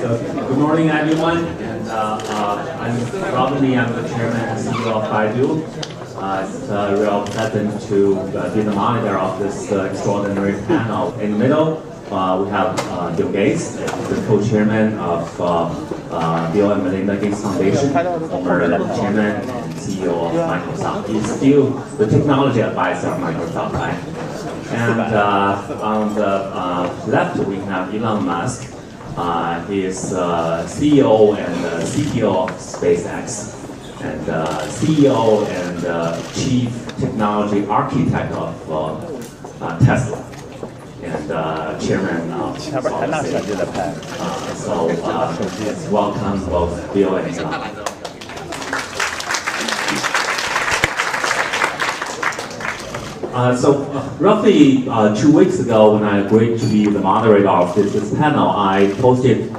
So, good morning, everyone. And I'm Robin. I'm the chairman and CEO of Baidu. It's a real pleasant to be the monitor of this extraordinary panel. In the middle, we have Bill Gates, the co-chairman of Bill and Melinda Gates Foundation, former chairman and CEO of Microsoft. He's still the technology advisor of Microsoft, right? And on the left, we have Elon Musk. He is CEO and CTO of SpaceX, and CEO and Chief Technology Architect of Tesla, and Chairman of SolarCity. So let's welcome both Bill and Elon. Roughly 2 weeks ago, when I agreed to be the moderator of this panel, I posted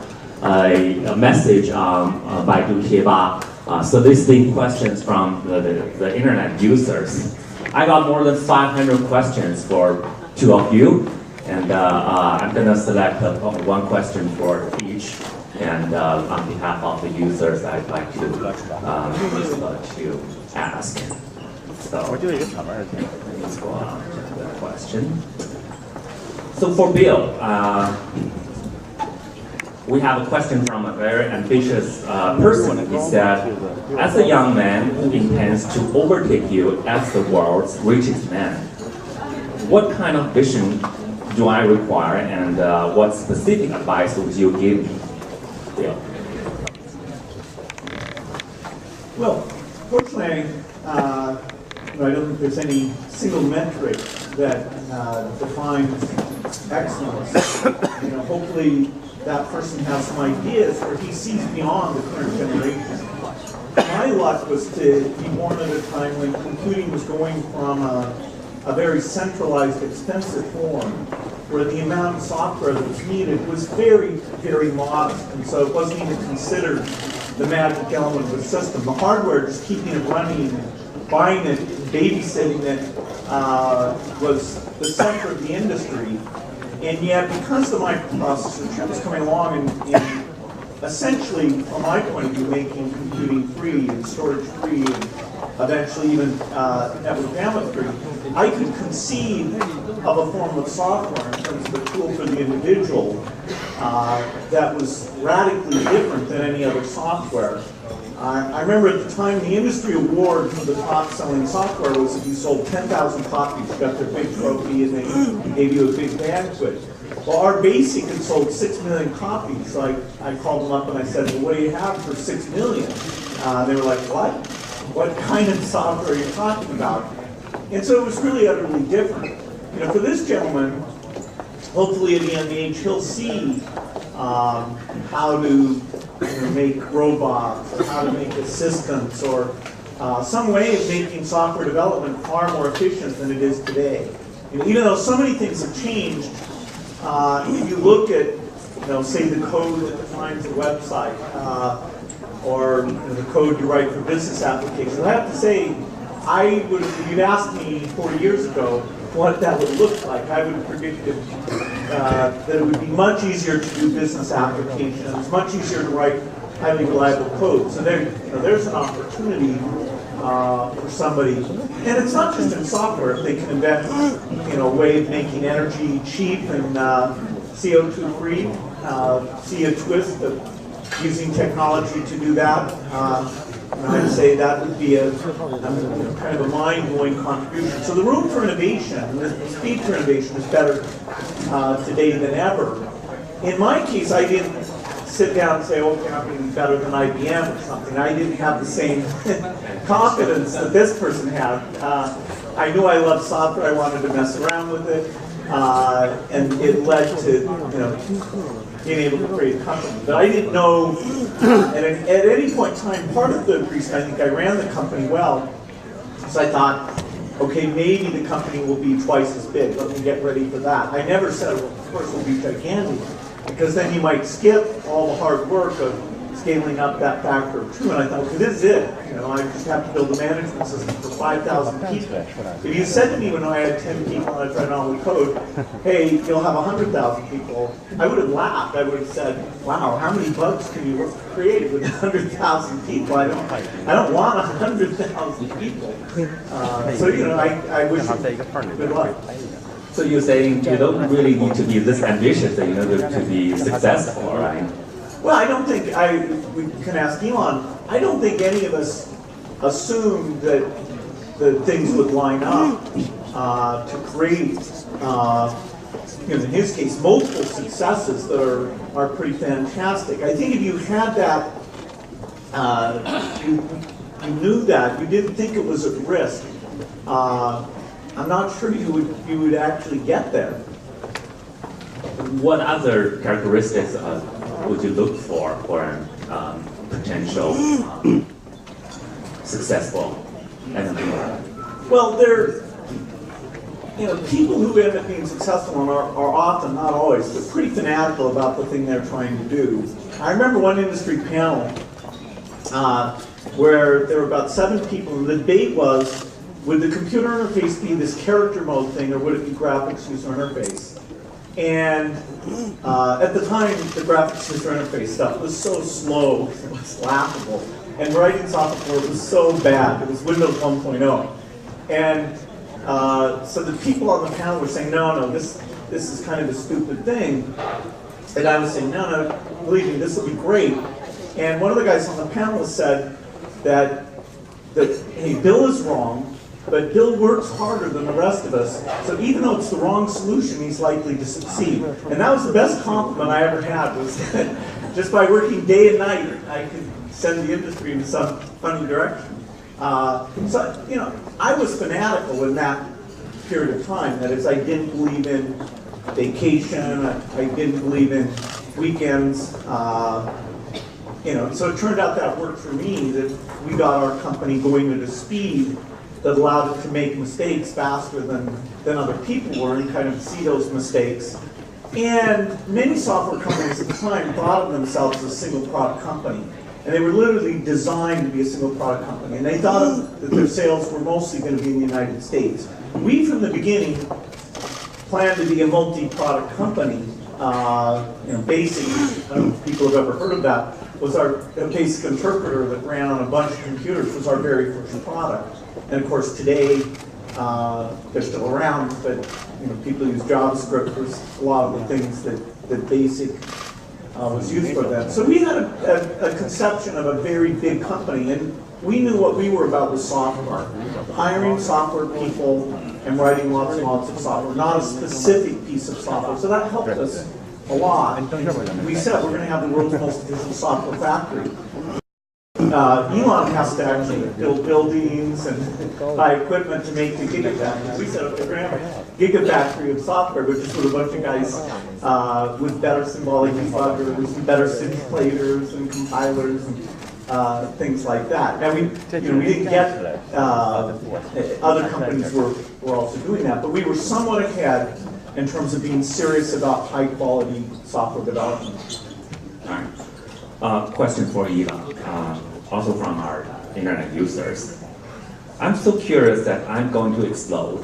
a message on Baidu Tieba soliciting questions from the internet users. I got more than 500 questions for two of you, and I'm going to select one question for each. And on behalf of the users, I'd like to ask. So let's go on to the question. So for Bill, we have a question from a very ambitious person. He said, as a young man who intends to overtake you as the world's richest man, what kind of vision do I require, and what specific advice would you give me? Bill? Well, fortunately, I don't think there's any single metric that defines excellence. Hopefully that person has some ideas, or he sees beyond the current generation. My luck was to be born at a time when computing was going from a very centralized, expensive form, where the amount of software that was needed was very, very modest, and so it wasn't even considered the magic element of the system. The hardware, just keeping it running, buying it, babysitting it, was the center of the industry. And yet, because the microprocessor chip was coming along and essentially, from my point of view, making computing free and storage free and eventually even network bandwidth free, I could conceive of a form of software in terms of a tool for the individual that was radically different than any other software. I remember at the time the industry award for the top-selling software was if you sold 10,000 copies, you got their big trophy, and they gave you a big banquet. Well, our Basic had sold 6 million copies, so I called them up and I said, well, what do you have for 6 million? They were like, what? What kind of software are you talking about? And so it was really utterly different. For this gentleman, hopefully at the end of the age, he'll see how to make robots, or how to make assistants, or some way of making software development far more efficient than it is today. Even though so many things have changed, if you look at, say the code that defines a website, or the code you write for business applications, I have to say, if you'd asked me 40 years ago what that would look like, I would have predicted that it would be much easier to do business applications, much easier to write highly reliable code. So there's an opportunity for somebody, and it's not just in software. If they can invent a way of making energy cheap and CO2 free, see a twist of using technology to do that. I'd say that would be a kind of a mind-blowing contribution. So the room for innovation, the speed for innovation is better today than ever. In my case, I didn't sit down and say, okay, I'm going to be better than IBM or something. I didn't have the same confidence that this person had. I knew I loved software. I wanted to mess around with it. And it led to, being able to create a company. But I didn't know, at any point in time, part of the reason I think I ran the company well, so I thought, okay, maybe the company will be twice as big. Let me get ready for that. I never said, well, of course, it will be gigantic, because then you might skip all the hard work of scaling up that factor of 2, and I thought, well, this is it. You know, I just have to build a management system for 5,000 people. If you said to me when I had 10 people and I was writing all the code, hey, you'll have 100,000 people, I would have laughed. I would have said, wow, how many bugs can you create with 100,000 people? I don't want 100,000 people. So, you know, I wish you good luck. So you're saying you don't really need to be this ambitious in order to be successful, right? Well, I don't think, we can ask Elon, I don't think any of us assumed that things would line up to create, in his case, multiple successes that are pretty fantastic. I think if you had that, you knew that, you didn't think it was at risk, I'm not sure you would actually get there. What other characteristics would you look for a potential successful entrepreneur? Well, people who end up being successful are often, not always, but pretty fanatical about the thing they're trying to do. I remember one industry panel where there were about 7 people, and the debate was, would the computer interface be this character mode thing, or would it be graphics user interface? And at the time, the graphics user interface stuff was so slow, it was laughable. And writing software was so bad, it was Windows 1.0. And so the people on the panel were saying, no, this is kind of a stupid thing. And I was saying, no, believe me, this will be great. And one of the guys on the panel said that hey, Bill is wrong, but Bill works harder than the rest of us, so even though it's the wrong solution, he's likely to succeed. And that was the best compliment I ever had, was that just by working day and night, I could send the industry in some funny direction. So, I was fanatical in that period of time. That is, I didn't believe in vacation, I didn't believe in weekends. So it turned out that worked for me, that we got our company going at a speed that allowed it to make mistakes faster than other people were, and kind of see those mistakes. And many software companies at the time thought of themselves as a single product company. And they were literally designed to be a single product company. And they thought that their sales were mostly going to be in the United States. We, from the beginning, planned to be a multi-product company. BASIC, I don't know if people have ever heard of that, was our BASIC interpreter that ran on a bunch of computers, was our very first product. And of course, today, they're still around, but people use JavaScript for a lot of the things that BASIC was used for then. So we had a conception of a very big company, and we knew what we were about was software. Hiring software people and writing lots and lots of software, not a specific piece of software. So that helped us a lot. We said we're going to have the world's most efficient software factory. Elon has to actually build buildings and buy equipment to make the gigafactory. We said, okay, we're going to have a gigafactory of software, but just with a bunch of guys with better symbolic debuggers and better simulators and compilers and things like that. Now we didn't get other companies were also doing that, but we were somewhat ahead in terms of being serious about high quality software development. All right. Question for Elon, also from our internet users. I'm so curious that I'm going to explode.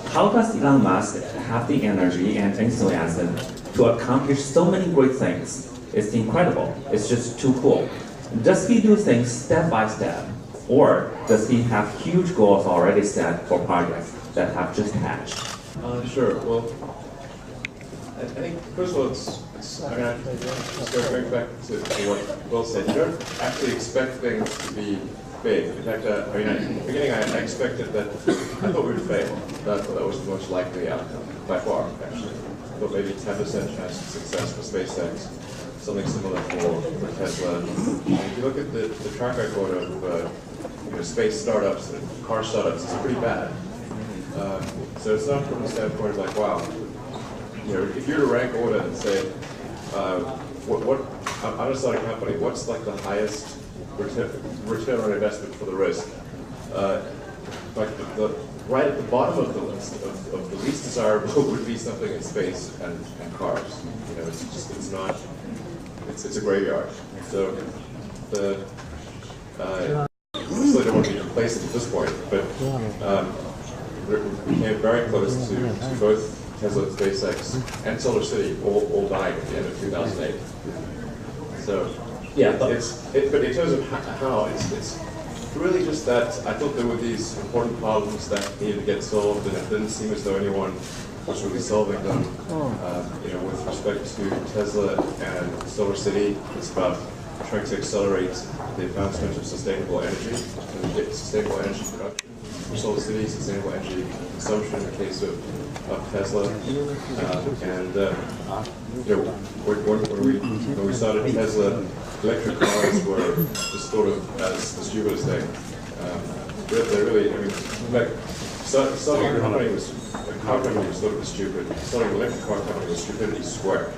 How does Elon Musk have the energy and enthusiasm to accomplish so many great things? It's incredible. It's just too cool. Does he do things step by step, or does he have huge goals already set for projects that have just hatched? Sure. Well, I think first of all, it's going back to what Will said. You don't actually expect things to be big. In fact, in the beginning, I expected that I thought we would fail. I thought that was the most likely outcome by far. Actually, I thought maybe 10% chance of success for SpaceX. Something similar for Tesla. And if you look at the track record of space startups and car startups, it's pretty bad. So it's not from the standpoint of like, wow, if you were to rank order and say, I'm gonna start a company, what's like the highest return on investment for the risk? Like right at the bottom of the list of the least desirable would be something in space and cars. It's a graveyard. So obviously don't want to be complacent at this point, but we came very close to both Tesla, SpaceX, and Solar City all dying at the end of 2008. So Yeah, but in terms of how, it's really just that I thought there were these important problems that needed to get solved, and it didn't seem as though anyone was really solving them. With respect to Tesla and Solar City, it's about trying to accelerate the advancement of sustainable energy and get sustainable energy production. For Solar City, sustainable energy consumption in the case of Tesla. When we started Tesla, electric cars were just thought of as the stupidest thing. They really, in fact, starting a car company was thought of as stupid. Starting an electric car company was stupidity squared.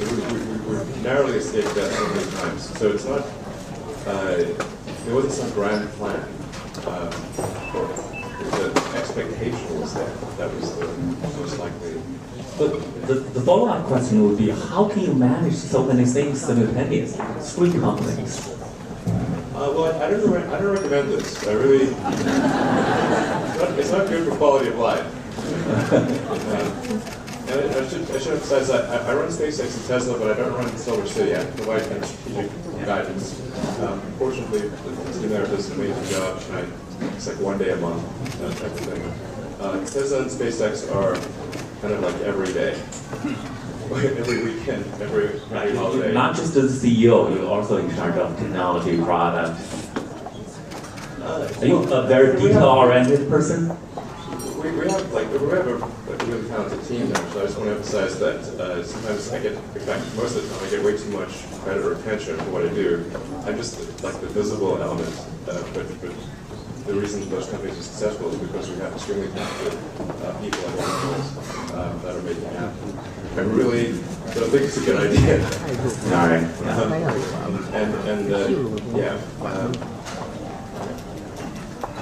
We narrowly escaped that so many times. So it's not, there wasn't some grand plan. The expectation was there. That was the most likely. But the follow-up question would be, how can you manage so many things simultaneously? 3 companies. Well, I don't recommend this. I really, it's not good for quality of life. And I should emphasize that I run SpaceX and Tesla, but I don't run Solar City. I provide kind of strategic guidance. Fortunately, the team there does an amazing job. It's like 1 day a month, that type of thing. Tesla and SpaceX are kind of like every day. Every weekend, every holiday. Not just as CEO, you're also in charge of technology, product. Are you a very detail-oriented person? We have a really talented team there, so I just want to emphasize that sometimes in fact, most of the time I get way too much credit or attention for what I do. I'm just like the visible element, but the reason those companies are successful is because we have extremely talented people and individuals that are making it happen. I really don't think it's a good idea. All right.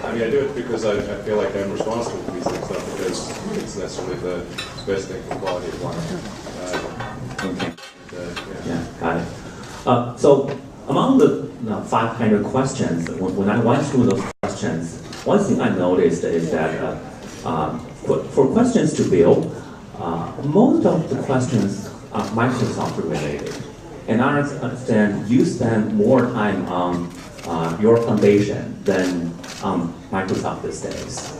I mean, I do it because I feel like I'm responsible for these things, not because it's necessarily the best thing for quality of life. Okay. Yeah, got it. So among the 500 questions, when I went through those questions, one thing I noticed is that for questions to build, most of the questions are Microsoft related. And I understand you spend more time on your foundation than Microsoft these days.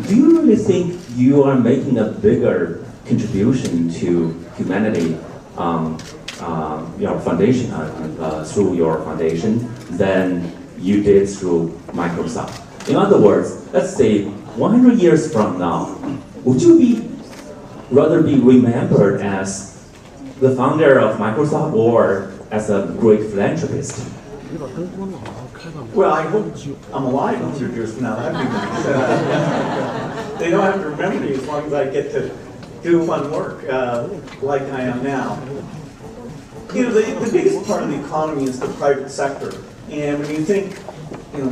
Do you really think you are making a bigger contribution to humanity your foundation through your foundation than you did through Microsoft? In other words, let's say 100 years from now, would you rather be remembered as the founder of Microsoft or as a great philanthropist? Well, I hope I'm alive 100 years from now. That'd be nice. They don't have to remember me as long as I get to do fun work like I am now. The biggest part of the economy is the private sector. And when you think,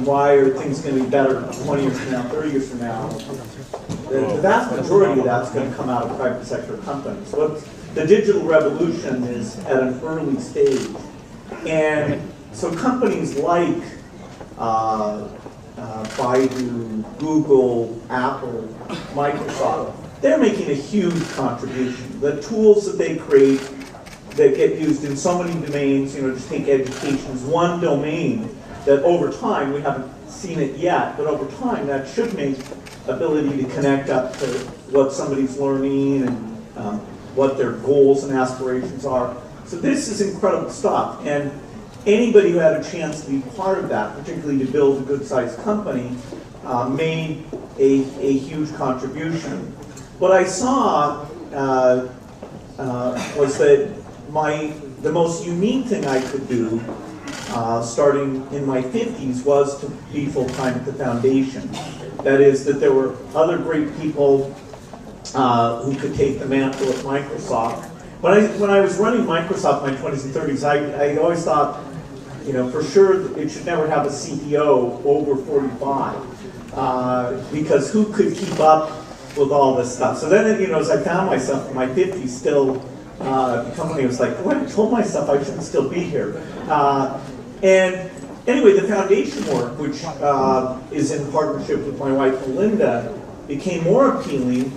why are things going to be better 20 years from now, 30 years from now, the vast majority of that's going to come out of private sector companies. The digital revolution is at an early stage. And so companies like Baidu, Google, Apple, Microsoft, they're making a huge contribution. The tools that they create that get used in so many domains, just take education as one domain that over time, we haven't seen it yet, but over time that should make ability to connect up to what somebody's learning and what their goals and aspirations are. So this is incredible stuff. And anybody who had a chance to be part of that, particularly to build a good-sized company, made a huge contribution. What I saw was that the most unique thing I could do, starting in my 50s, was to be full-time at the foundation. That is, that there were other great people who could take the mantle at Microsoft. When I was running Microsoft in my 20s and 30s, I always thought, for sure it should never have a CEO over 45, because who could keep up with all this stuff? So then, as I found myself in my 50s still the company was like, well, I told myself I shouldn't still be here. And anyway, the foundation work, which is in partnership with my wife Melinda, became more appealing.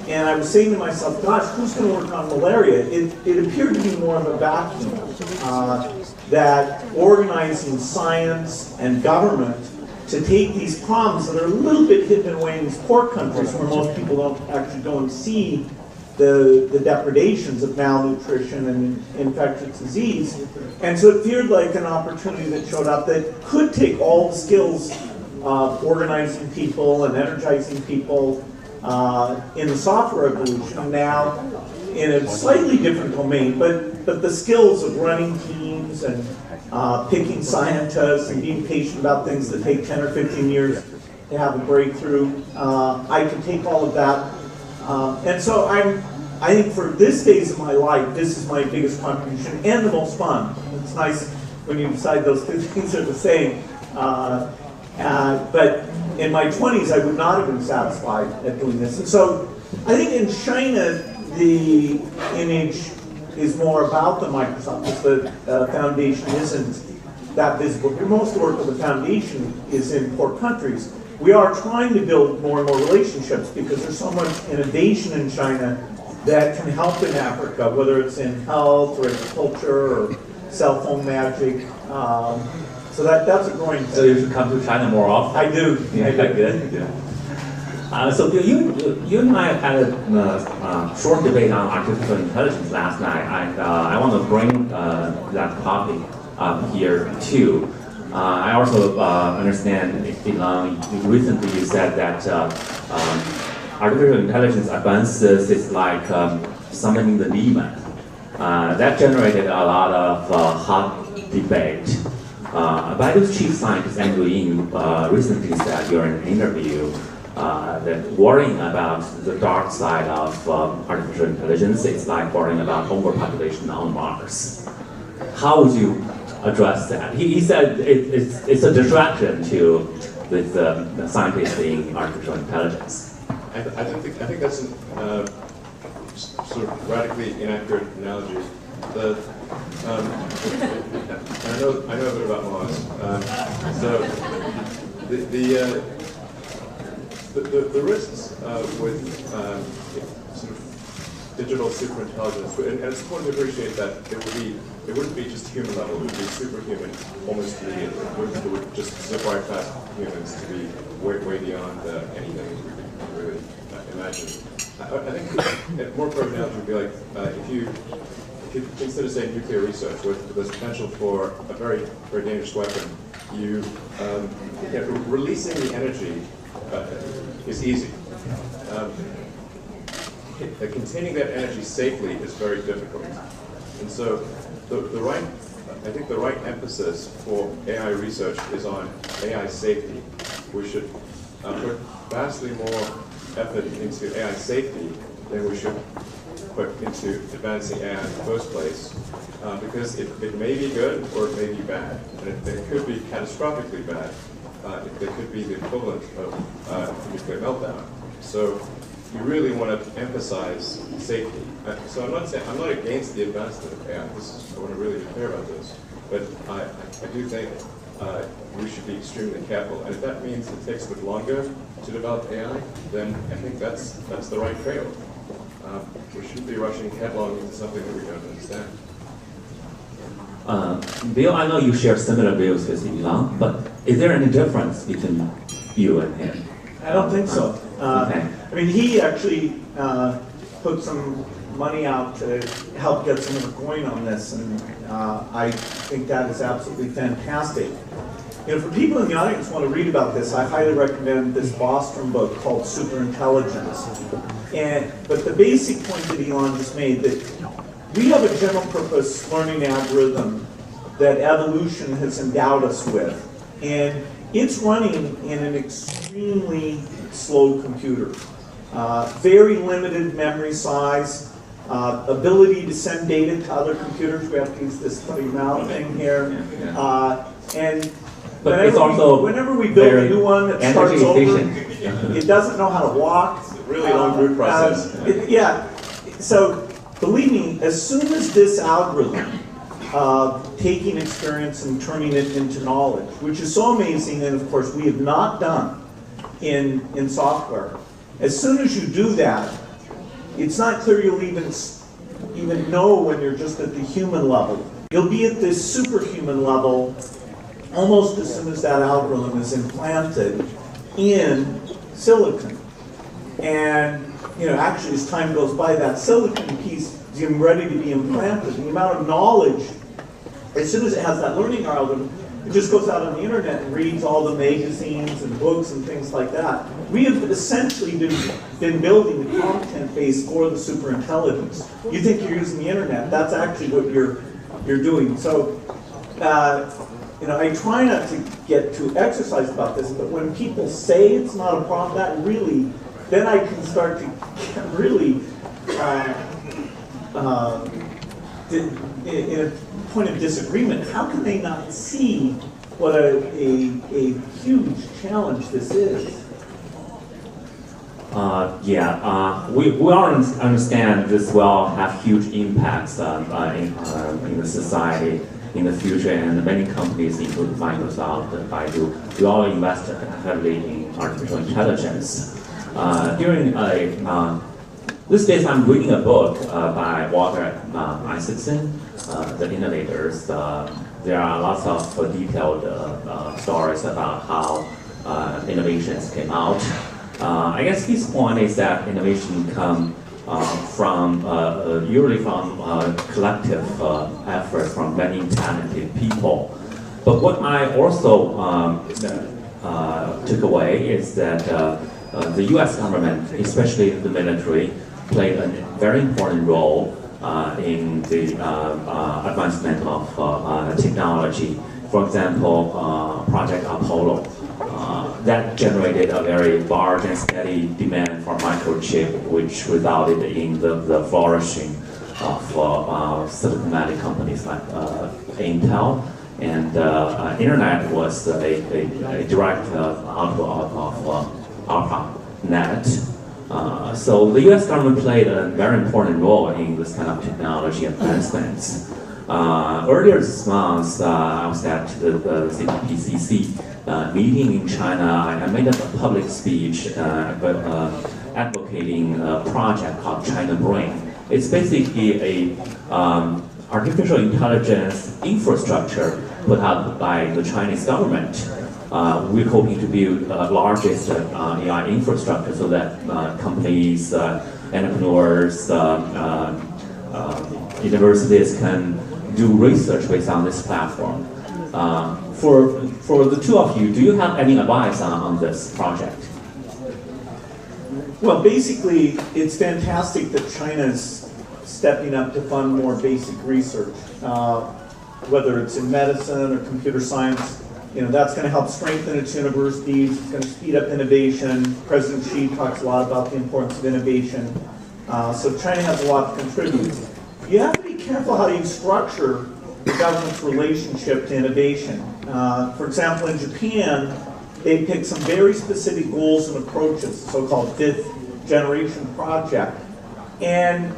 And I was saying to myself, gosh, who's going to work on malaria? It appeared to be more of a vacuum, that organizing science and government to take these problems that are a little bit hidden away in these poor countries where most people don't actually go and see the depredations of malnutrition and infectious disease. And so it appeared like an opportunity that showed up that could take all the skills of organizing people and energizing people in the software revolution now in a slightly different domain, but the skills of running teams and picking scientists and being patient about things that take 10 or 15 years to have a breakthrough. I can take all of that. And so I think for this phase of my life, this is my biggest contribution and the most fun. It's nice when you decide those two things are the same. But in my 20s, I would not have been satisfied at doing this. And so I think in China, the image is more about the Microsoft, because the foundation isn't that visible. Most work of the foundation is in poor countries. We are trying to build more and more relationships because there's so much innovation in China that can help in Africa, whether it's in health or agriculture or cell phone magic. So that's a growing thing. So you should come to China more often. I do. Yeah, I do. good. Yeah. So you and I had a short debate on artificial intelligence last night. I want to bring that topic up here too. I also understand, Elon, recently you said that artificial intelligence advances is like summoning the demon. That generated a lot of hot debate. Baidu's chief scientist Andrew Ng recently said during an interview that worrying about the dark side of artificial intelligence is like worrying about overpopulation on Mars. How would you address that? He said it's a distraction to with the scientists in artificial intelligence. I think that's a sort of radically inaccurate analogy. I know a bit about Mars. So the risks with sort of digital superintelligence, and it's important to appreciate that it wouldn't be just human level; it would be superhuman almost immediately. It would just zip right past humans to be way beyond anything we could really imagine. I think more appropriate analogy would be like if you consider, say, nuclear research with the potential for a very dangerous weapon, releasing the energy is easy. Containing that energy safely is very difficult. And so I think the right emphasis for AI research is on AI safety. We should put vastly more effort into AI safety than we should put into advancing AI in the first place, because it may be good or it may be bad, and it could be catastrophically bad. It could be the equivalent of nuclear meltdown. So you really want to emphasize safety. So I'm not against the advancement of AI. I want to really be clear about this, but I do think we should be extremely careful. And if that means it takes a bit longer to develop AI, then I think that's the right trade-off. We shouldn't be rushing headlong into something that we don't understand. Bill, I know you share similar views with Elon, but is there any difference between you and him? I don't think so. Okay. I mean, he actually put some money out to help get some work going on this, and I think that is absolutely fantastic. You know, for people in the audience who want to read about this, I highly recommend this Bostrom book called Superintelligence. But the basic point that Elon just made, that we have a general purpose learning algorithm that evolution has endowed us with, and it's running in an extremely slow computer. Very limited memory size, ability to send data to other computers. We have to use this funny mouth thing here. But it's also whenever we build a new one that starts over, it doesn't know how to walk. It's a really long root process. So believe me, as soon as this algorithm taking experience and turning it into knowledge, which is so amazing, and of course we have not done in software. As soon as you do that, it's not clear you'll even know when you're just at the human level. You'll be at this superhuman level almost as soon as that algorithm is implanted in silicon. And actually as time goes by, that silicon piece is getting ready to be implanted. The amount of knowledge, as soon as it has that learning algorithm, it just goes out on the internet and reads all the magazines and books and things like that. We have essentially been building the content base for the superintelligence. You think you're using the internet, that's actually what you're doing. So, I try not to get too exercised about this, but when people say it's not a problem, that really, then I can start to get really in a point of disagreement. How can they not see what a huge challenge this is? We all understand this will have huge impacts in the society in the future, and many companies, including Microsoft and Baidu, we all invest heavily in artificial intelligence. These days I'm reading a book by Walter Isaacson, The Innovators. There are lots of detailed stories about how innovations came out. I guess his point is that innovation comes usually from collective efforts from many talented people. But what I also took away is that the U.S. government, especially the military, played a very important role in the advancement of technology. For example, Project Apollo. That generated a very large and steady demand for microchip, which resulted in the flourishing of Silicon Valley companies like Intel. And internet was a direct output of ARPANET. So the U.S. government played a very important role in this kind of technology advancements. Earlier this month, I was at the CPPCC meeting in China. I made a public speech advocating a project called China Brain. It's basically a artificial intelligence infrastructure put out by the Chinese government. We're hoping to build the largest AI infrastructure so that companies, entrepreneurs, universities can do research based on this platform. For the two of you, do you have any advice on this project? Well, basically, it's fantastic that China's stepping up to fund more basic research, whether it's in medicine or computer science. That's going to help strengthen its universities. It's going to speed up innovation. President Xi talks a lot about the importance of innovation. So China has a lot to contribute. You have to be careful how you structure the government's relationship to innovation. For example, in Japan, they picked some very specific goals and approaches, the so-called fifth generation project. And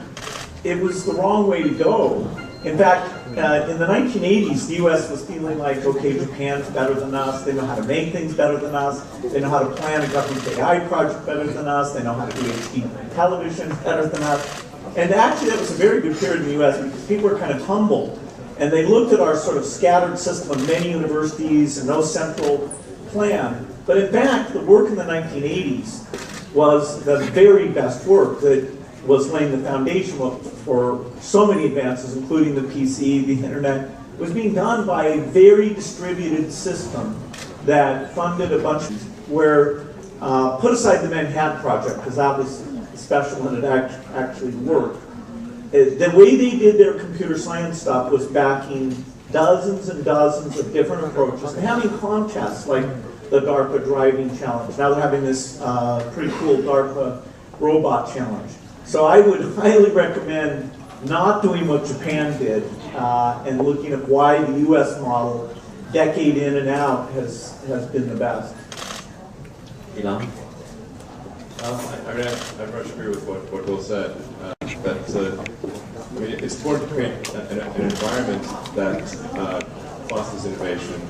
it was the wrong way to go. In fact, in the 1980s, the US was feeling like, okay, Japan's better than us, they know how to make things better than us, they know how to plan a government AI project better than us, they know how to do HD television better than us. And actually that was a very good period in the US because people were kind of humbled. And they looked at our sort of scattered system of many universities and no central plan. But in fact, the work in the 1980s was the very best work that was laying the foundation for so many advances, including the PC, the internet. It was being done by a very distributed system that funded a bunch where, put aside the Manhattan Project, because that was special and it actually worked. The way they did their computer science stuff was backing dozens and dozens of different approaches and having contests like the DARPA driving challenge. Now they're having this pretty cool DARPA robot challenge. So I would highly recommend not doing what Japan did and looking at why the US model, decade in and out, has been the best. Elon? I very much agree with what Will said. That it's important to create an environment that fosters innovation,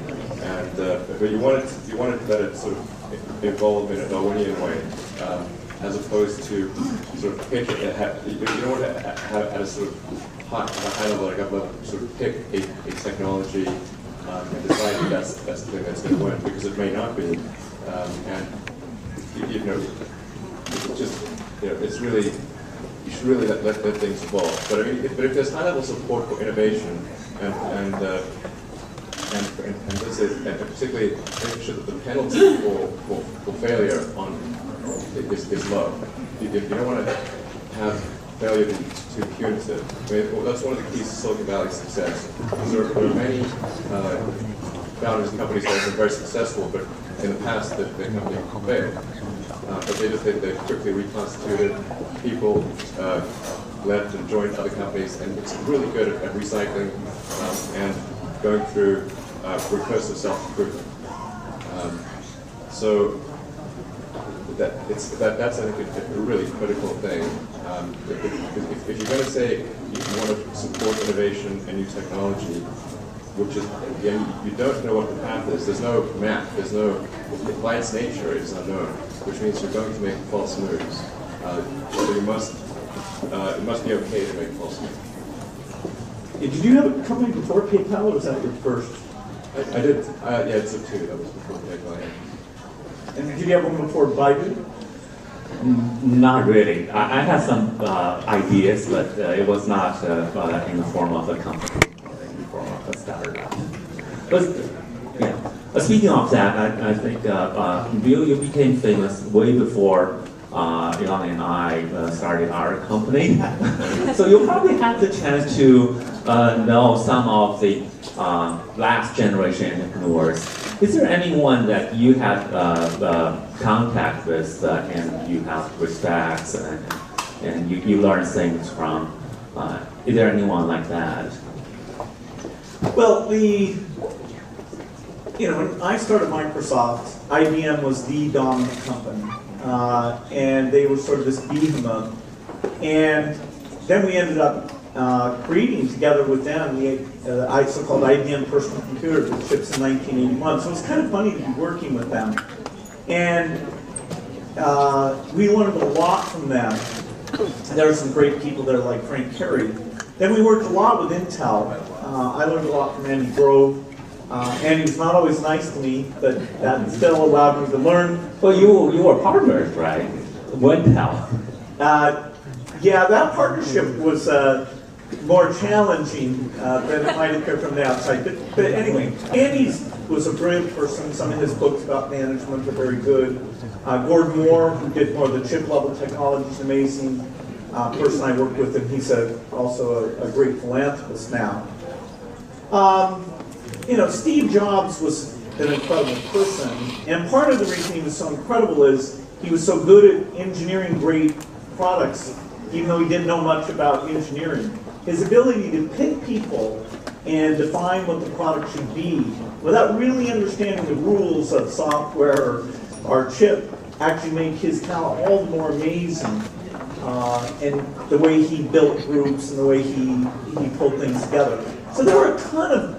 and but you want to let it sort of evolve in a Darwinian way, as opposed to sort of pitch it. You don't want to have at a sort of high level, like up level, sort of pick a technology and decide that that's the thing that's going to win, because it may not be, and you know, it's just, you know, it's really, you should really let things evolve. But I mean, if there's high level support for innovation and particularly making sure that the penalty for failure is low. You don't want to have failure be too punitive. I mean, that's one of the keys to Silicon Valley's success. There are many founders and companies that have been very successful, but in the past the company failed. But they quickly reconstituted. People left and joined other companies, and it's really good at recycling and going through recursive self-improvement. So that's I think a really critical thing. If you're going to say you want to support innovation and new technology, which is, again, you don't know what the path is. There's no map. There's no, by its nature, it's unknown, which means you're going to make false moves. So you must, it must be okay to make false moves. Did you have a company before PayPal, or was that your first? I did. Yeah, it's a two. That was before PayPal. Yeah. And did you have one before Baidu? Not really. I had some ideas, but it was not in the form of a company, in the form of a startup. But yeah. Speaking of that, I think Bill, you became famous way before Elon and I started our company. So you probably had the chance to know some of the last generation entrepreneurs. Is there anyone that you had contact with and you have respects and you learn things from? Is there anyone like that? Well, when I started Microsoft, IBM was the dominant company, and they were sort of this behemoth. And then we ended up creating together with them the so-called IBM personal computer that ships in 1981. So it's kind of funny to be working with them. And we learned a lot from them. There are some great people there like Frank Carey. Then we worked a lot with Intel. I learned a lot from Andy Grove. Andy was not always nice to me, but that still allowed me to learn. Well, you were partners, right? Intel. Yeah, that partnership was more challenging than it might appear from the outside. But anyway, Andy was a brilliant person. Some of his books about management are very good. Gordon Moore, who did more of the chip-level technology, is an amazing person I worked with, and he's also a great philanthropist now. Steve Jobs was an incredible person, and part of the reason he was so incredible is he was so good at engineering great products, even though he didn't know much about engineering. His ability to pick people and define what the product should be without really understanding the rules of software or chip actually made his talent all the more amazing. And the way he built groups and the way he pulled things together. So there were a ton of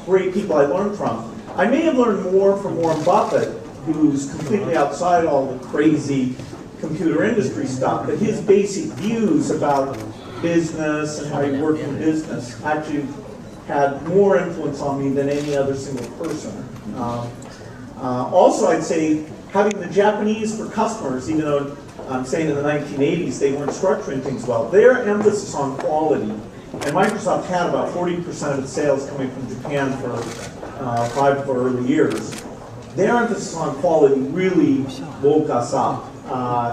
great people I learned from. I may have learned more from Warren Buffett, who's completely outside all the crazy computer industry stuff, but his basic views about business and how you work in business actually had more influence on me than any other single person. Also, I'd say having the Japanese for customers, even though I'm saying in the 1980s they weren't structuring things well, their emphasis on quality, and Microsoft had about 40% of its sales coming from Japan for 5 of our early years. Their emphasis on quality really woke us up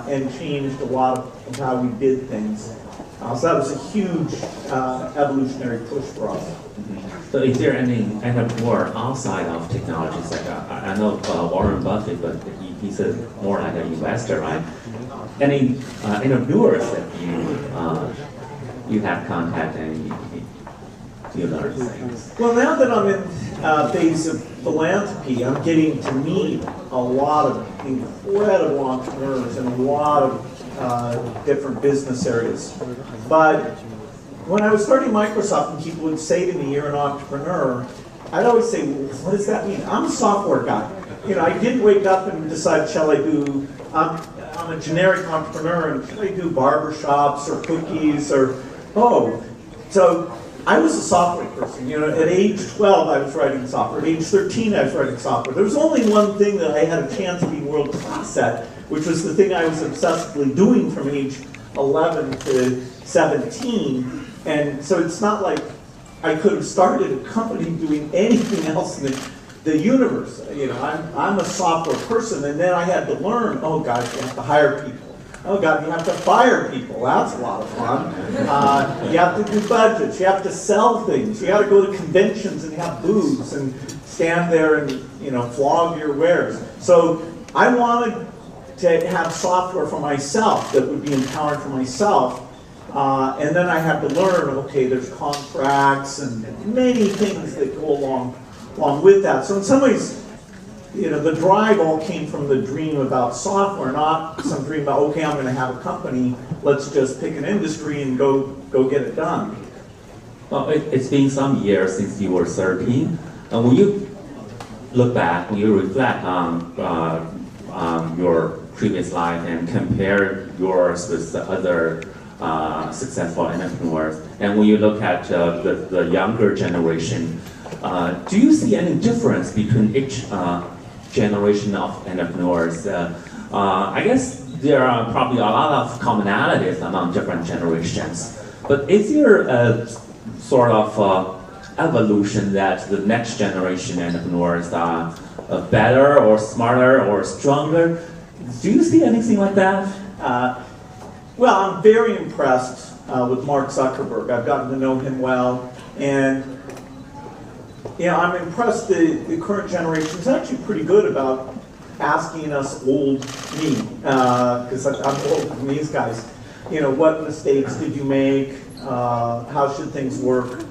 and changed a lot of how we did things. So that was a huge evolutionary push for us. So is there any entrepreneur outside of technologies? Like I know Warren Buffett, but he's more like an investor, right? Any entrepreneurs that you have contact and you learn things? Well, now that I'm in phase of philanthropy, I'm getting to meet a lot of incredible entrepreneurs in a lot of different business areas. But when I was starting Microsoft and people would say to me, you're an entrepreneur, I'd always say, well, what does that mean? I'm a software guy. You know, I didn't wake up and decide, shall I do, I'm a generic entrepreneur, and shall I do barbershops or cookies or, oh. So I was a software person. You know, at age 12, I was writing software. At age 13, I was writing software. There was only one thing that I had a chance to be world class at, which was the thing I was obsessively doing from age 11 to 17. And so it's not like I could have started a company doing anything else in the universe. You know, I'm a software person, and then I had to learn, oh God, you have to hire people. Oh God, you have to fire people. That's a lot of fun. You have to do budgets. You have to sell things. You got to go to conventions and have booths and stand there and, you know, flog your wares. So I wanted to have software for myself that would be empowered for myself. And then I had to learn, okay, there's contracts and many things that go along with that. So in some ways, you know, the drive all came from the dream about software, not some dream about, okay, I'm going to have a company, let's just pick an industry and go get it done. Well, it's been some years since you were 13. When you look back, when you reflect on your previous life and compare yours with the other successful entrepreneurs, and when you look at the younger generation, do you see any difference between each generation of entrepreneurs? I guess there are probably a lot of commonalities among different generations, but is there a sort of evolution that the next generation entrepreneurs are better or smarter or stronger? Do you see anything like that? Well, I'm very impressed with Mark Zuckerberg. I've gotten to know him well, and you know, I'm impressed the current generation is actually pretty good about asking us old me, because I'm older than these guys. You know, what mistakes did you make? How should things work?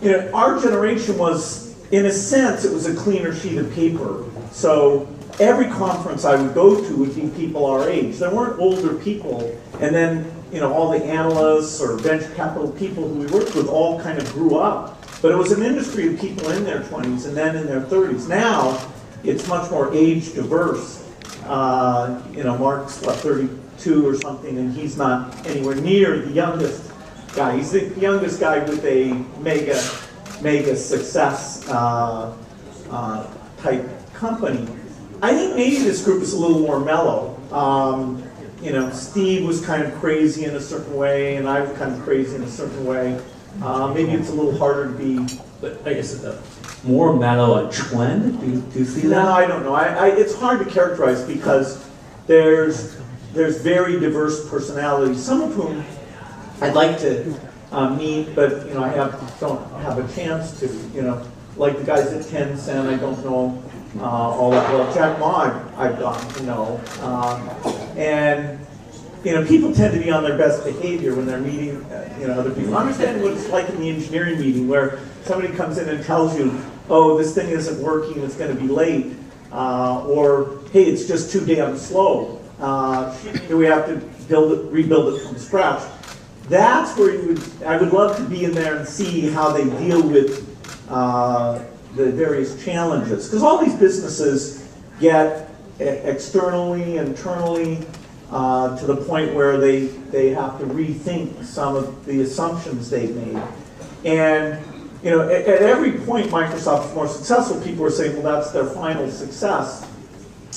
You know, our generation was, in a sense, it was a cleaner sheet of paper. So every conference I would go to would be people our age. There weren't older people, and then, you know, all the analysts or venture capital people who we worked with all kind of grew up. But it was an industry of people in their 20s and then in their 30s. Now, it's much more age diverse. You know, Mark's, what, 32 or something, and he's not anywhere near the youngest guy. He's the youngest guy with a mega success type company. I think maybe this group is a little more mellow. You know, Steve was kind of crazy in a certain way, and I was kind of crazy in a certain way. Maybe it's a little harder to be. But I guess more mellow a trend. Do you see that? No, I don't know. It's hard to characterize because there's very diverse personalities. Some of whom I'd like to meet, but you know, don't have a chance to. You know, like the guys at Tencent, I don't know all that well. Jack Ma, I've gotten to know, and you know, people tend to be on their best behavior when they're meeting, you know, other people. Understand what it's like in the engineering meeting where somebody comes in and tells you, oh, this thing isn't working, it's going to be late, or hey, it's just too damn slow. We have to rebuild it from scratch. That's where I would love to be in there and see how they deal with the various challenges. Because all these businesses get externally, internally, to the point where they have to rethink some of the assumptions they've made. And you know, at every point Microsoft is more successful, people are saying, well, that's their final success.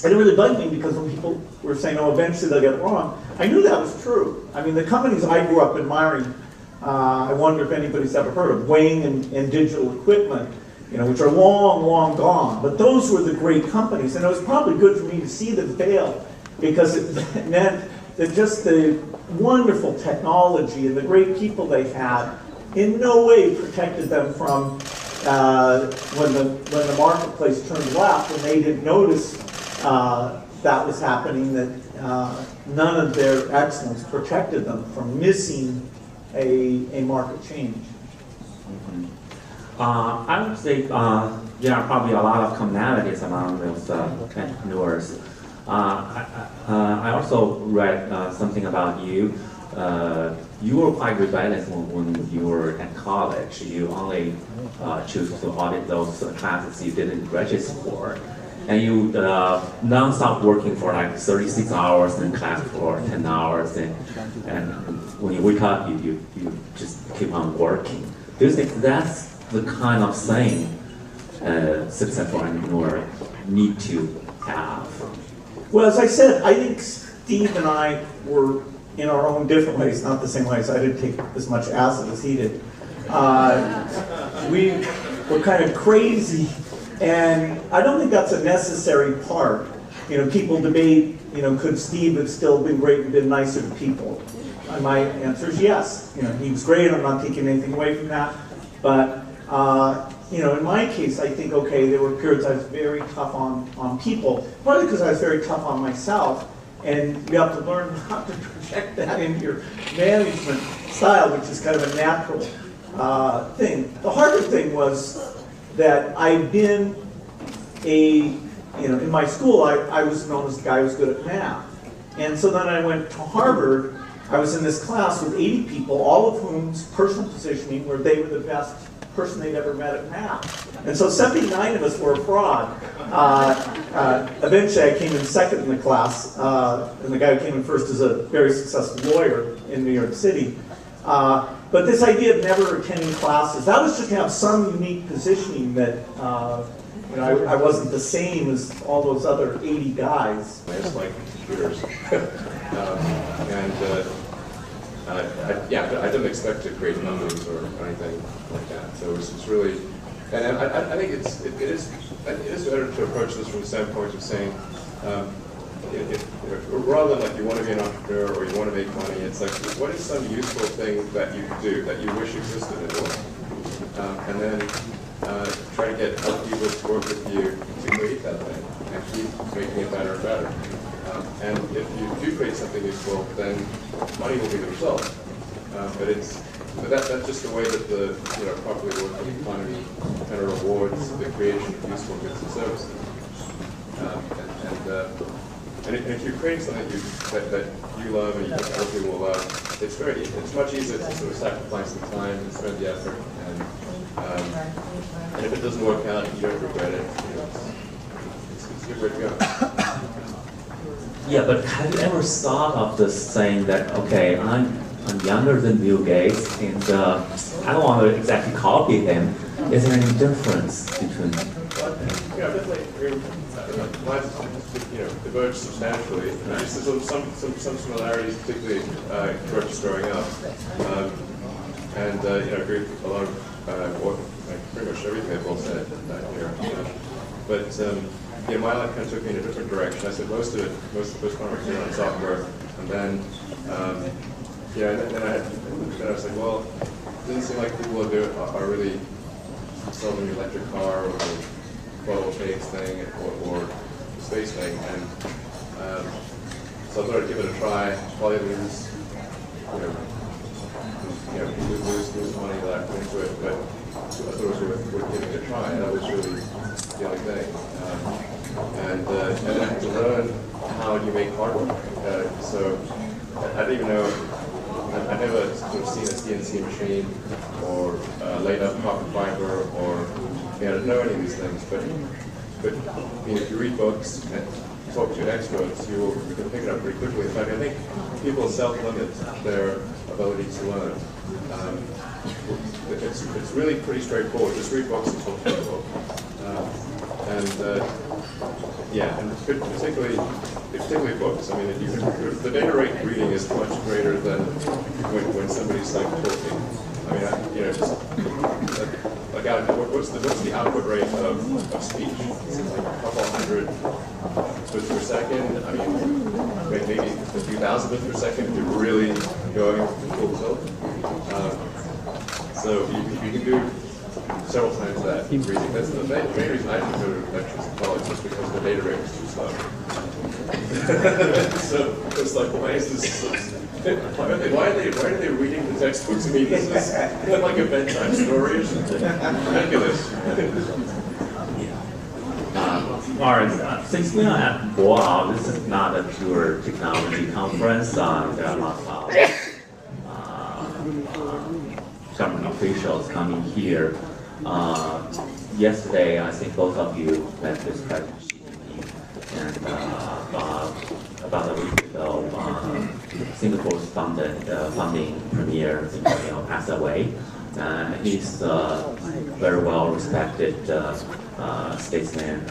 And it really bugged me because when people were saying, oh, eventually they'll get it wrong, I knew that was true. I mean, the companies I grew up admiring, I wonder if anybody's ever heard of Wing and Digital Equipment, you know, which are long, long gone. But those were the great companies, and it was probably good for me to see them fail, because it meant that just the wonderful technology and the great people they had in no way protected them from when the marketplace turned left and they didn't notice that was happening, that none of their excellence protected them from missing a market change. Mm-hmm. I would say there are probably a lot of commonalities among those entrepreneurs. I also read something about you. you were quite rebellious when you were at college. You only choose to audit those classes you didn't register for. And you non-stop working for like 36 hours in class for 10 hours. And when you wake up, you just keep on working. Do you think that's the kind of thing a successful entrepreneur need to have? Well, as I said, I think Steve and I were in our own different ways, not the same ways. I didn't take as much acid as he did. We were kind of crazy, and I don't think that's a necessary part. You know, people debate, you know, could Steve have still been great and been nicer to people? And my answer is yes. You know, he was great. I'm not taking anything away from that. But you know, in my case, I think, okay, there were periods I was very tough on people, partly because I was very tough on myself, and you have to learn how to project that into your management style, which is kind of a natural thing. The harder thing was that I'd been you know, in my school, I was known as the guy who was good at math. And so then I went to Harvard. I was in this class with 80 people, all of whom's personal positioning were they were the best person they'd ever met at math. And so 79 of us were a fraud. Eventually I came in second in the class, and the guy who came in first is a very successful lawyer in New York City. But this idea of never attending classes, that was just to have some unique positioning that you know, I wasn't the same as all those other 80 guys. I just like computers. Yeah, I didn't expect to create numbers or anything like that. So it's really, and I think it is better to approach this from the standpoint of saying, rather than like you want to be an entrepreneur or you want to make money, it's like, what is some useful thing that you could do that you wish existed in the world? And then try to get other people to work with you to create that thing and keep making it better and better. And if you do create something useful, then money will be the result. But that's just the way that the properly working economy kind of rewards the creation of useful goods and services. And if you're creating something that you love and you think other people will love, it's much easier to sort of sacrifice the time and spend the effort. And if it doesn't work out, you don't regret it. It's a good way to go. Yeah, but have you ever thought of this saying that, okay, I'm younger than Bill Gates, and I don't want to exactly copy him. Is there any difference between? Yeah, definitely. Lives, diverge substantially. There's some similarities, particularly just growing up, and I agree with a lot of pretty much everything they've all said here. But my life kind of took me in a different direction. I said most of the first part was on software, and then then I was like, well, it doesn't seem like people are really selling the electric car or the photovoltaics thing or the space thing, and so I thought I'd give it a try. Probably lose money that I put into it, but I thought it was worth giving it a try. That was really the only thing. And then I had to learn how you make hardware. So I didn't even know, I'd never sort of seen a CNC machine or laid up carbon fiber or, I didn't know any of these things. But if you read books and talk to experts, you can pick it up pretty quickly. In fact, I think people self-limit their ability to learn. It's really pretty straightforward. Just read books and talk to people. And particularly books. I mean, the data rate reading is much greater than when somebody's like talking. I mean, what's the output rate of speech? It's like a couple hundred bits per second. I mean, maybe a few thousand bits per second if you're really going full tilt. So you can do several times that reading. That's the main reason I didn't go to lectures in college was because the data rate was too slow. So it's like, why is this? Why are they reading the textbook to me? This is like a bedtime story or something. Ridiculous. All right, since we are at Boao, this is not a pure technology conference. There are lots of officials coming here. Yesterday, I think both of you met with President Xi Jinping, and about a week ago, Singapore's founding premier, passed away. He's a very well-respected statesman.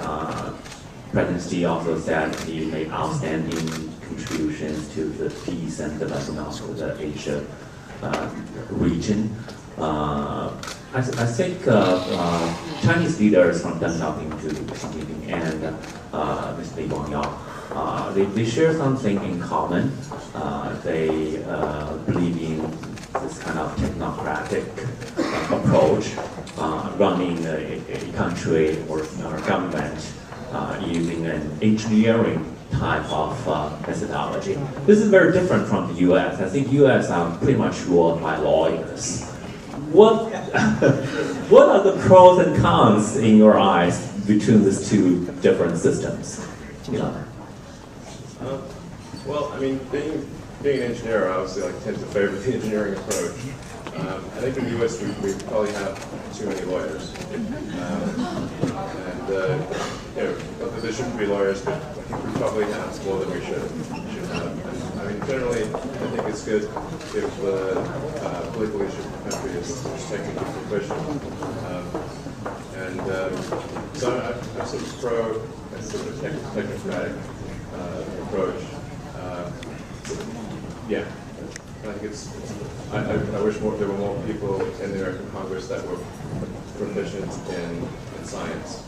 President Xi also said he made outstanding contributions to the peace and development of the Asia region. I think Chinese leaders from Deng Xiaoping to Xi Jinping and Mr. Li Guangyao, they share something in common. They believe in this kind of technocratic approach, running a country or government using an engineering type of methodology. This is very different from the U.S. I think U.S. are pretty much ruled by lawyers. What are the pros and cons in your eyes between these two different systems? Well, I mean, being an engineer, I obviously tend to favor the engineering approach. I think in the U.S. we probably have too many lawyers, and there shouldn't be lawyers, but I think we probably have more than we should have. I mean, generally, I think it's good if the political leadership of the country is technically proficient, so I'm sort of pro a sort of technocratic approach. Yeah. I think I wish there were more people in the American Congress that were proficient in science.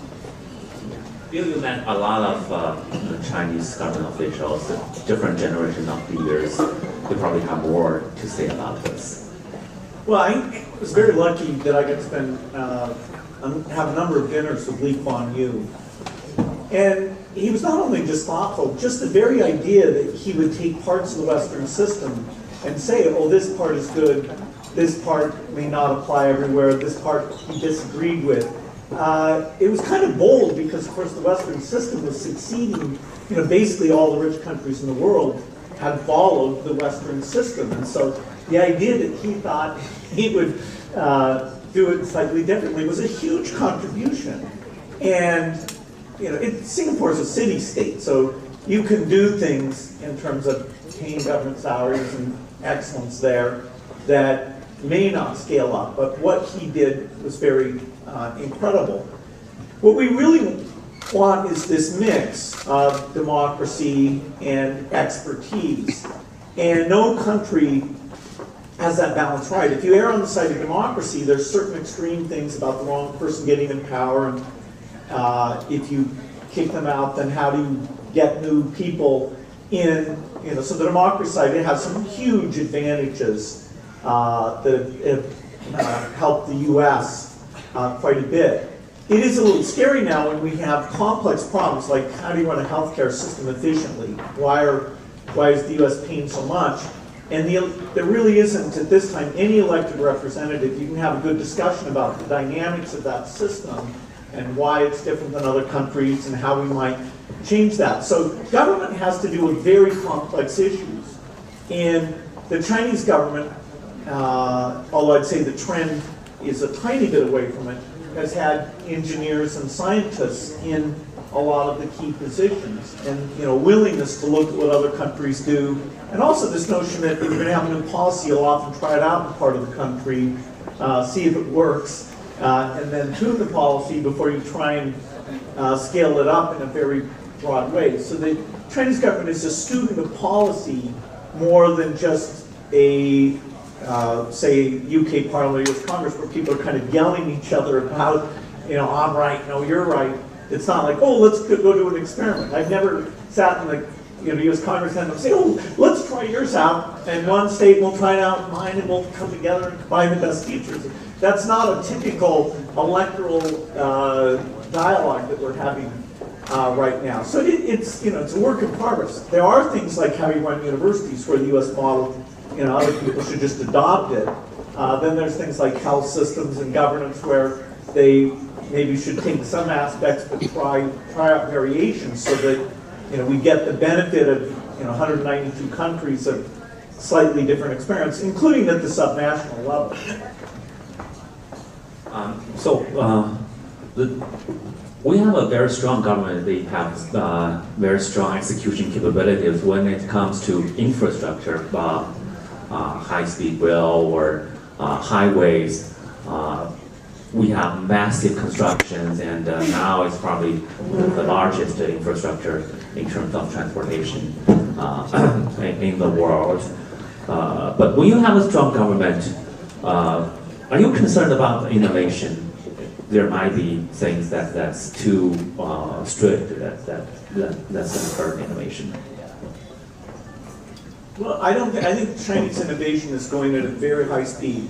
You met a lot of Chinese government officials, different generation of leaders. They probably have more to say about this. Well, I was very lucky that I got to spend have a number of dinners with Lee Kuan Yew. And he was not only just thoughtful, just the very idea that he would take parts of the Western system and say, oh, this part is good, this part may not apply everywhere, this part he disagreed with. It was kind of bold because, of course, the Western system was succeeding. Basically all the rich countries in the world had followed the Western system. And so the idea that he thought he would do it slightly differently was a huge contribution. And Singapore is a city-state, so you can do things in terms of paying government salaries and excellence there that may not scale up, but what he did was very incredible. What we really want is this mix of democracy and expertise, and no country has that balance right. If you err on the side of democracy, there's certain extreme things about the wrong person getting in power, and if you kick them out, then how do you get new people in? So the democracy side, it has some huge advantages that have helped the U.S. Quite a bit. It is a little scary now when we have complex problems like how do you run a healthcare system efficiently? Why is the U.S. paying so much? And there really isn't at this time any elected representative. You can have a good discussion about the dynamics of that system and why it's different than other countries and how we might change that. So government has to do with very complex issues. And the Chinese government, although I'd say the trend is a tiny bit away from it, has had engineers and scientists in a lot of the key positions, and willingness to look at what other countries do, and also this notion that if you're going to have a new policy, you'll often try it out in part of the country, see if it works, and then tune the policy before you try and scale it up in a very broad way. So the Chinese government is a student of policy more than just a say UK Parliament or US Congress, where people are kind of yelling at each other about, I'm right, no, you're right. It's not like, oh, let's go do an experiment. I've never sat in the US Congress and say, oh, let's try yours out, and one state will try it out, mine, and we'll come together and combine the best features. That's not a typical electoral dialogue that we're having right now. So it's a work in progress. There are things like how you run universities where the US model, other people should just adopt it. Then there's things like health systems and governance where they maybe should take some aspects but try out variations so that we get the benefit of 192 countries of slightly different experience, including at the subnational level. We have a very strong government. They have very strong execution capabilities when it comes to infrastructure, high-speed rail or highways. We have massive constructions, and now it's probably the largest infrastructure in terms of transportation in the world. But when you have a strong government, are you concerned about innovation? There might be things that's too strict that's going to hurt innovation. Well, I think Chinese innovation is going at a very high speed.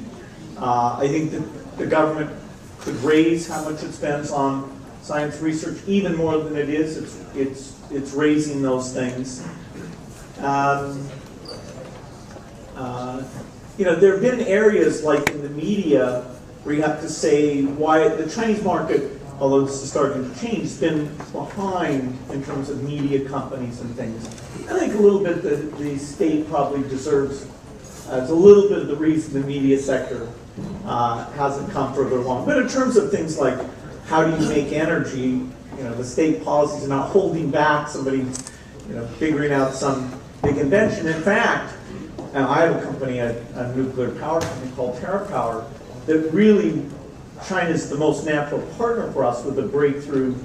I think that the government could raise how much it spends on science research even more than it is. It's raising those things. There have been areas like in the media where you have to say why the Chinese market, although this is starting to change, has been behind in terms of media companies and things. I think a little bit the state probably deserves, it's a little bit of the reason the media sector hasn't come further along. But in terms of things like how do you make energy, the state policies are not holding back somebody, figuring out some big invention. In fact, I have a company, a nuclear power company called TerraPower, that really China's the most natural partner for us with a breakthrough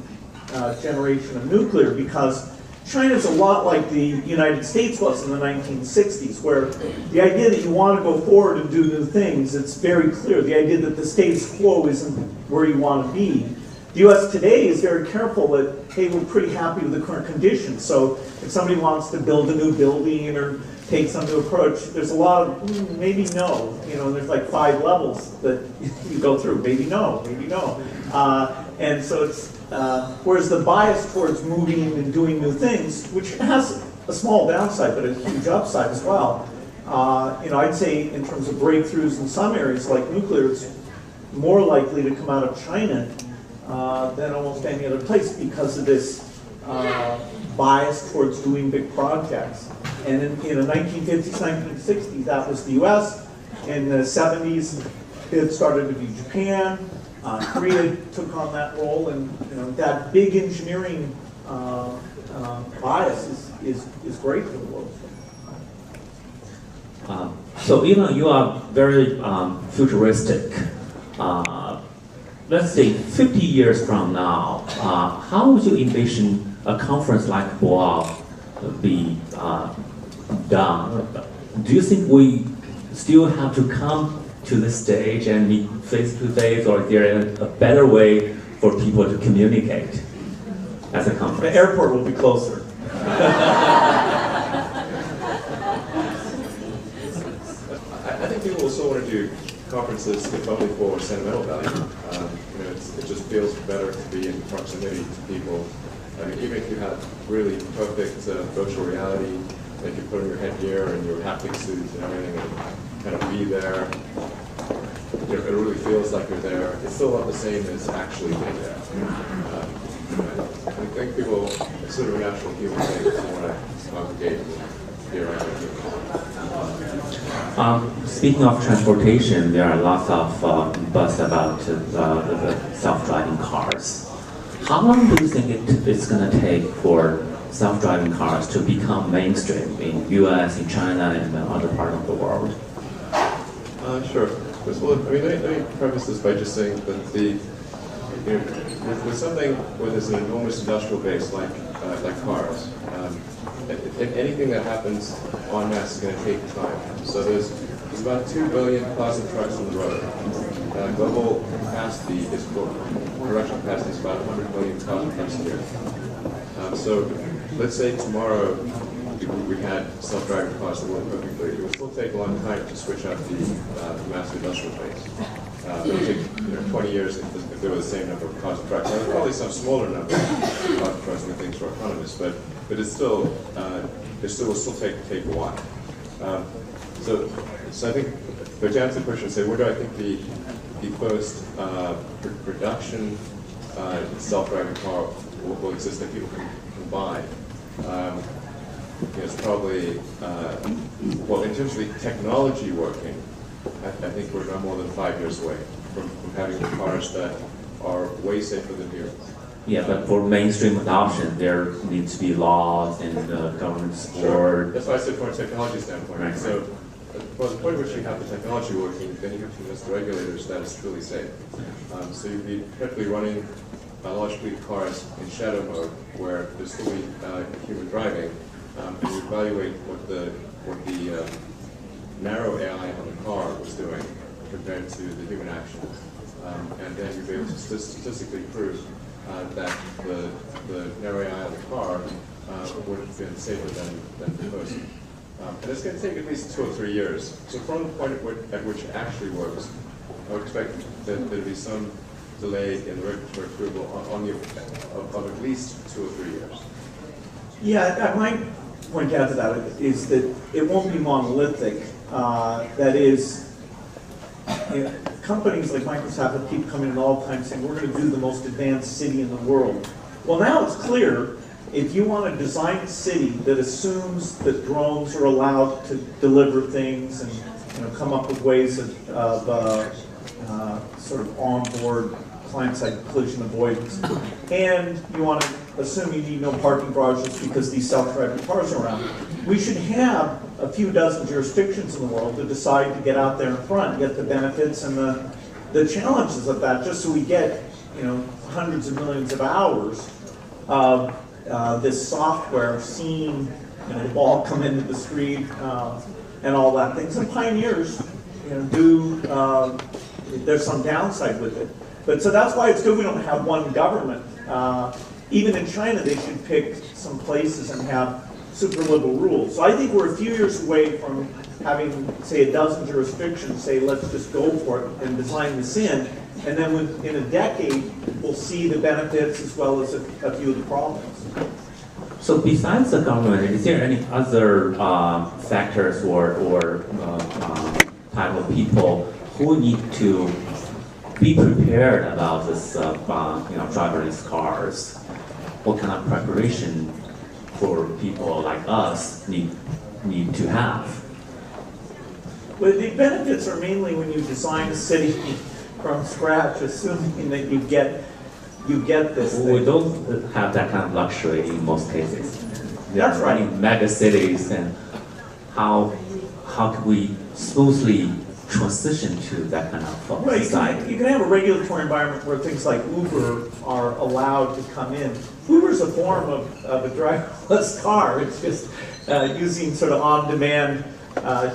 generation of nuclear, because China's a lot like the United States was in the 1960s, where the idea that you want to go forward and do new things, it's very clear. The idea that the status quo isn't where you want to be. The US today is very careful that, hey, we're pretty happy with the current conditions. So if somebody wants to build a new building or take some new approach, there's a lot of maybe no, and there's like 5 levels that you go through. Maybe no, maybe no. And so it's, whereas the bias towards moving and doing new things, which has a small downside but a huge upside as well, I'd say in terms of breakthroughs in some areas like nuclear, it's more likely to come out of China than almost any other place because of this bias towards doing big projects. And in the 1950s, 1960s, that was the US. In the 70s, it started to be Japan. Korea took on that role, and that big engineering bias is great for the world. So Elon, you are very futuristic. Let's say 50 years from now, how would you envision a conference like BOA be done? Do you think we still have to come to the stage and meet face to face, or is there a better way for people to communicate as a conference? The airport will be closer. I think people will still want to do conferences if only for sentimental value. It just feels better to be in proximity to people. I mean, even if you have really perfect virtual reality, like you put on your headgear and your haptic suits and everything, and kind of be there. It really feels like you're there. It's still not the same as actually being there. I think people, it's sort of a natural human thing to want to congregate and be around people. Speaking of transportation, there are lots of buzz about the self-driving cars. How long do you think it's going to take for self-driving cars to become mainstream in US, in China, and other parts of the world? Sure. First of all, let me preface this by just saying that with something where there's an enormous industrial base like cars, anything that happens en masse is going to take time. So there's about 2 billion cars and trucks on the road. Global capacity is production capacity is about 100 million cars and trucks a year. So let's say tomorrow we had self-driving cars that work perfectly. It would still take a long time to switch out the massive industrial base. It would take 20 years if there were the same number of cars and trucks. There's probably some smaller number of cars and trucks and things for autonomous, but it's still will still take a while. So I think, but to answer the question, say where do I think the first production self-driving car will exist that people can buy? It's probably, well, in terms of the technology working, I think we're not more than 5 years away from having cars that are way safer than humans. Yeah, but for mainstream adoption, there needs to be laws and government support. That's why I said from a technology standpoint. Right. So, well, the point at which you have the technology working, then you have to convince the regulators that it's truly safe. So you'd be effectively running large fleet cars in shadow mode, where there's still human driving, and you evaluate what the narrow AI on the car was doing compared to the human actions, and then you'd be able to statistically prove that the narrow AI on the car would have been safer than the person. And it's going to take at least 2 or 3 years. So from the point at which it actually works, I would expect that there'd be some delay in the regulatory approval of at least 2 or 3 years. Yeah, I might point out to that is that it won't be monolithic. That is, companies like Microsoft keep coming in all the time saying, we're going to do the most advanced city in the world. Well, now it's clear, if you want to design a city that assumes that drones are allowed to deliver things and come up with ways of sort of onboard client-side collision avoidance, and you want to assume you need no parking garages because these self-driving cars are around, we should have a few dozen jurisdictions in the world to decide to get out there in front, get the benefits and the challenges of that, just so we get hundreds of millions of hours of this software seeing the ball come into the street and all that thing. Some pioneers there's some downside with it. But so that's why it's good we don't have one government. Even in China, they should pick some places and have super liberal rules. So I think we're a few years away from having, say, a dozen jurisdictions say, let's just go for it and design this in. And then in a decade, we'll see the benefits as well as a few of the problems. So besides the government, is there any other factors or type of people who need to be prepared about this, driverless cars? What kind of preparation for people like us need to have? Well, the benefits are mainly when you design a city from scratch, assuming that you get this thing. We don't have that kind of luxury in most cases. We That's are right. running mega cities, and how can we smoothly transition to that kind of Right, society? you can have a regulatory environment where things like Uber are allowed to come in. Uber's a form of a driverless car. It's just using sort of on-demand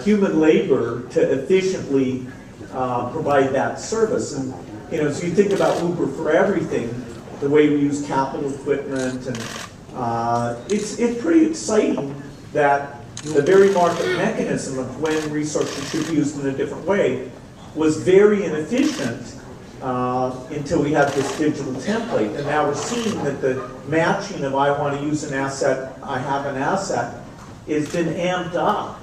human labor to efficiently provide that service. And so you think about Uber for everything, the way we use capital equipment, and it's pretty exciting that the very market mechanism of when resources should be used in a different way was very inefficient until we had this digital template. And now we're seeing that the matching of I want to use an asset, I have an asset, has been amped up.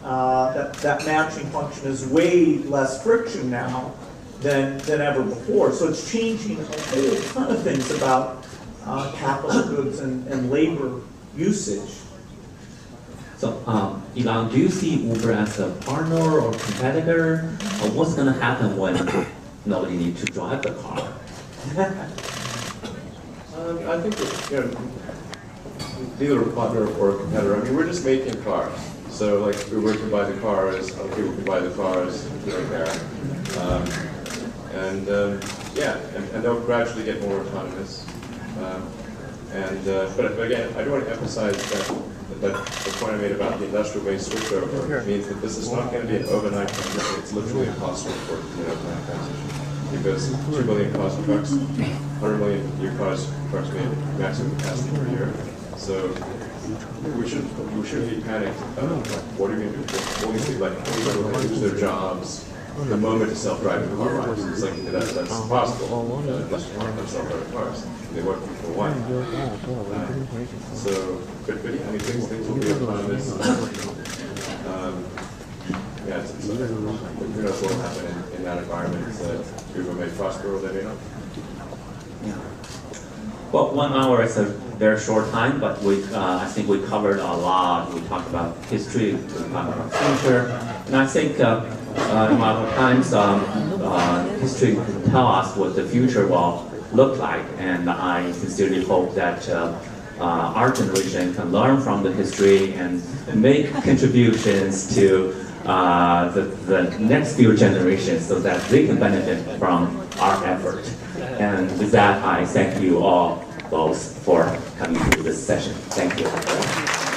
That matching function is way less friction now than ever before. So it's changing a whole ton of things about capital goods and labor usage. So, Elon, do you see Uber as a partner or competitor? Or what's going to happen when nobody needs to drive the car? I think that, neither a partner or a competitor. I mean, we're just making cars. So, like, Uber can buy the cars, other people can buy the cars right there. And they'll gradually get more autonomous. But again, I do want to emphasize that the point I made about the industrial base switchover means that this is not going to be an overnight transition. It's literally impossible for overnight transition. Because 2 billion cars and trucks, 100 million new cars approximately maximum capacity per year. So we shouldn't be panicked. What are we going to do? All these people, like, people will lose their jobs the moment a self-driving car arrives. It's like that's impossible. Unless you want self-driving cars. They work for one. But I mean, things will be autonomous. Who knows what will happen in that environment? People may prosper or they may not. Yeah. Well, 1 hour is a very short time, but I think we covered a lot. We talked about history, we talked about future, and I think in our times, history can tell us what the future will look like, and I sincerely hope that our generation can learn from the history and make contributions to the next few generations so that they can benefit from our effort. And with that, I thank you all both for coming to this session. Thank you.